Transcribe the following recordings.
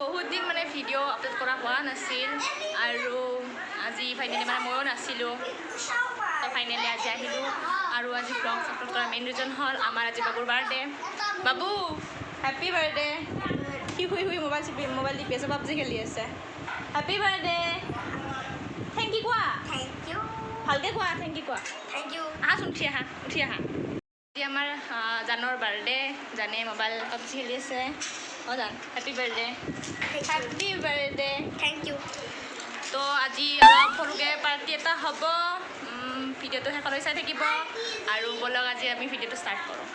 বহুত দিন মানে ভিডিঅ' আপলোড কৰা হোৱা নাছিল আৰু আজি ফাইনেলি মানে ময়ো নাছিলোঁ তো ফাইনেলি আজি আহিলোঁ আৰু আজি ব্লগ আপলোড কৰাৰ মেইন ৰিজন হ'ল আমাৰ আজি বাবুৰ বাৰ্থডে বাবু হেপী বাৰ্থডে সি শুই মোবাইল টিপি আছে পাবজি খেলি আছে হেপী বাৰ্থডে থেংক ইউ কোৱা ভালকৈ কোৱা থেংক ইউ কোৱা আহাচোন উঠি আহা আজি আমাৰ জানৰ বাৰ্থডে জানে মোবাইল পাবজি খেলি আছে জান হেপী বাৰ্থডে থেংক ইউ তো আজি অলপ সৰুকৈ পাৰ্টি এটা হ'ব ভিডিঅ'টো শেষলৈ চাই থাকিব আৰু বলক আজি আমি ভিডিঅ'টো ষ্টাৰ্ট কৰোঁ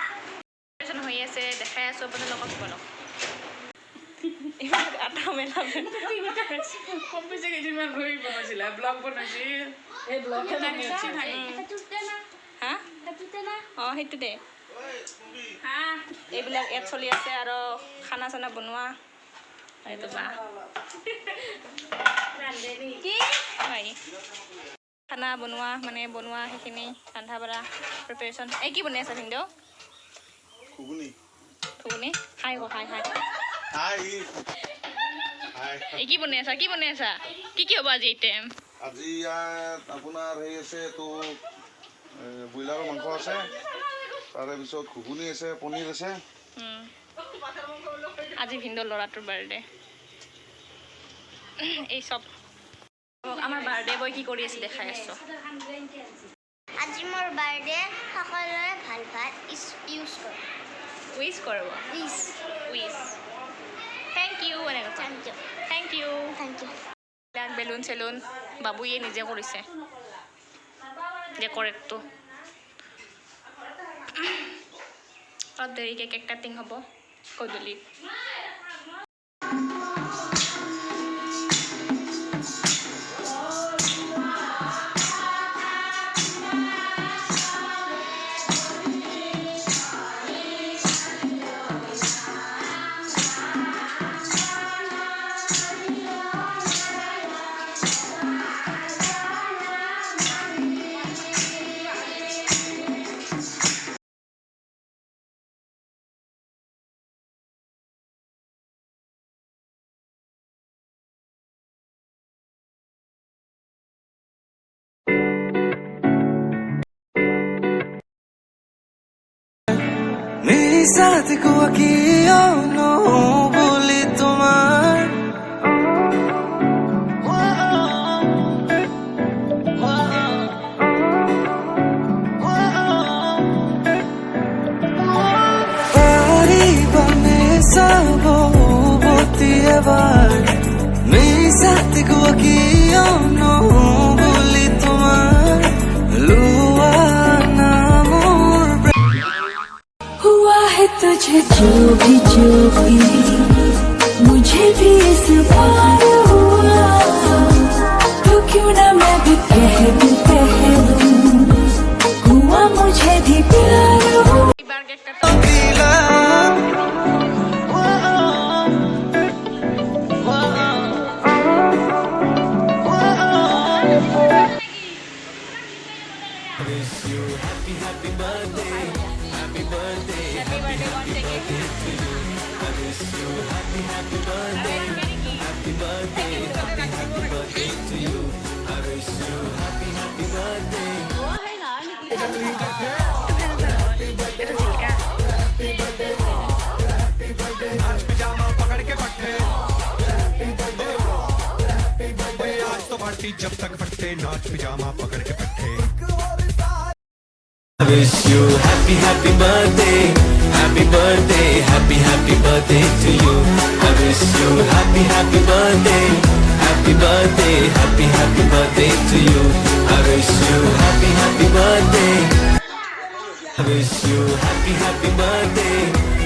হৈ আছে দেখাই আছোঁ আপোনাৰ লগত বলক আটা মেলা কম পইচা কেইদিনমান হৈ বনাইছিলে ব্লগ বনাইছিল এই ব্লগ হা অঁ সেইটো দে এইবিলাক এড চলি আছে আৰু খানা চানা বনোৱা এইটো বা কি খানা বনোৱা মানে বনোৱা সেইখিনি ৰন্ধা বঢ়া প্ৰিপেৰেশ্যন এই কি বনাই আছা ভিনদেউ ঘুগুনি হাই এই কি বনাই আছা কি হ'ব আজি আইটেম আজি ইয়াত আপোনাৰ হেৰি আছে তো ব্ৰইলাৰৰ মাংস আছে তাৰে পিছত ঘুগুনি আছে পনীৰ আছে আজি ভিনদেউৰ ল'ৰাটোৰ বাৰ্থডে এই চব আমাৰ বাৰ্থডে বয় কি কৰি আছে দেখাই আছোঁ আজি মোৰ বাৰ্থডে সকলোৰে ভাল ইউজ কৰক উইচ কৰিব উইচ থেংক ইউ এনেকৈ থেংক ইউ বেলুন চেলুন বাবুয়ে নিজে কৰিছে ডেকৰেটটো অলপ দেৰিকৈ কেক কাটিং হ'ব গধূলি मेरी साथ को किया नो बोली तुम्हार सब होती है बार मेरी साथ को किया नो बोली तुम्हार लुआ तुझे जो भी मुझे भी इस बार हुआ तो क्यों ना मैं भी कह दूं हुआ मुझे भी प्यार हुआ जब तक फटते नाच पिजामा पकड़ के पट्टे wish you happy birthday to you I wish you happy birthday to you I wish you happy birthday I wish you happy birthday to you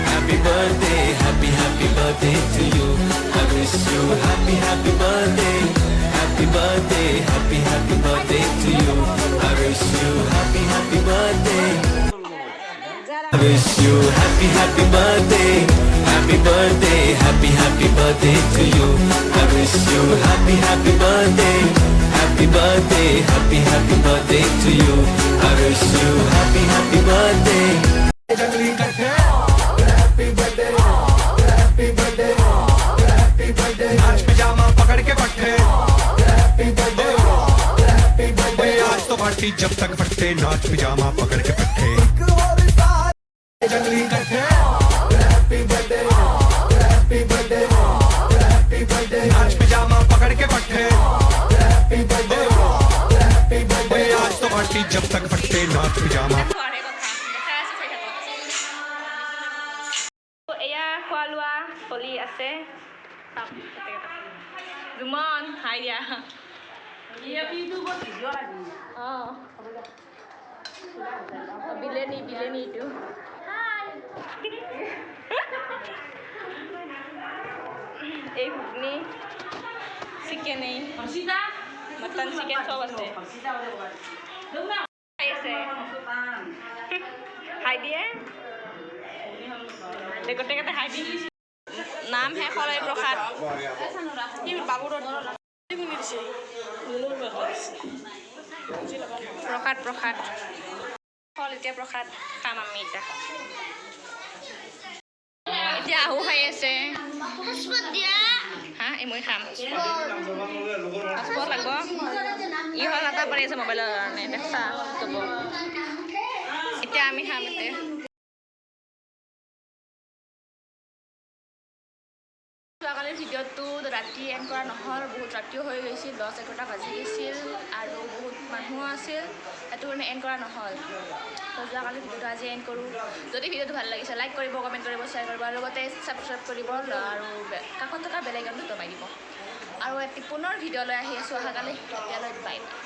I wish you happy birthday to you I wish you happy birthday I wish you happy birthday to you I wish you happy birthday to you I wish you happy birthday happy birthday party जब तक फटते नाच pyjama पकड़ के पट्टे जंगली कट्टे happy birthday नाच pyjama पकड़ के पट्टे हैप्पी बर्थडे आज तो पार्टी जब तक फटते नाच पिजामा ঘৰে কথা দেখাই আছোঁ চাই থাকক এয়া খোৱা লোৱা চলি আছে জুমন হাই দিয়া অঁ বিলেনি এইটো এই ঘুগনি চিকেন এই মটন চিকেন চব আছে খাই আছে খাই দিয়ে গোটেইকেইটা খাই দি নাম শেষ হ'ল এই প্ৰসাদ বাবুৰৰ প্ৰসাদ হ'ল এতিয়া প্ৰসাদ খাম আমি এতিয়া আহু খাই আছে হা এই মই খাম পাছপৰ্ট লাগিব ই হ'ল এটা পাৰি আছে মোবাইলৰ কাৰণে দেখা যাব এতিয়া আমি খাম এতিয়া যোৱাকালিৰ ভিডিঅ'টো ৰাতি এণ্ড কৰা নহ'ল বহুত ৰাতিও হৈ গৈছিল 10-11টা বাজি গৈছিল আৰু বহুত মানুহো আছিল সেইটো কাৰণে এণ্ড কৰা নহ'ল তো যোৱাকালিৰ ভিডিঅ'টো আজি এণ্ড কৰোঁ যদি ভিডিঅ'টো ভাল লাগিছে লাইক কৰিব কমেণ্ট কৰিব শ্বেয়াৰ কৰিব আৰু লগতে ছাবস্ক্ৰাইব কৰিব আৰু কাষত থকা বেল আইকনটো দবাই দিব আৰু এটি পুনৰ ভিডিঅ' লৈ আহি আছোঁ অহাকালি তেতিয়ালৈ বাই বাই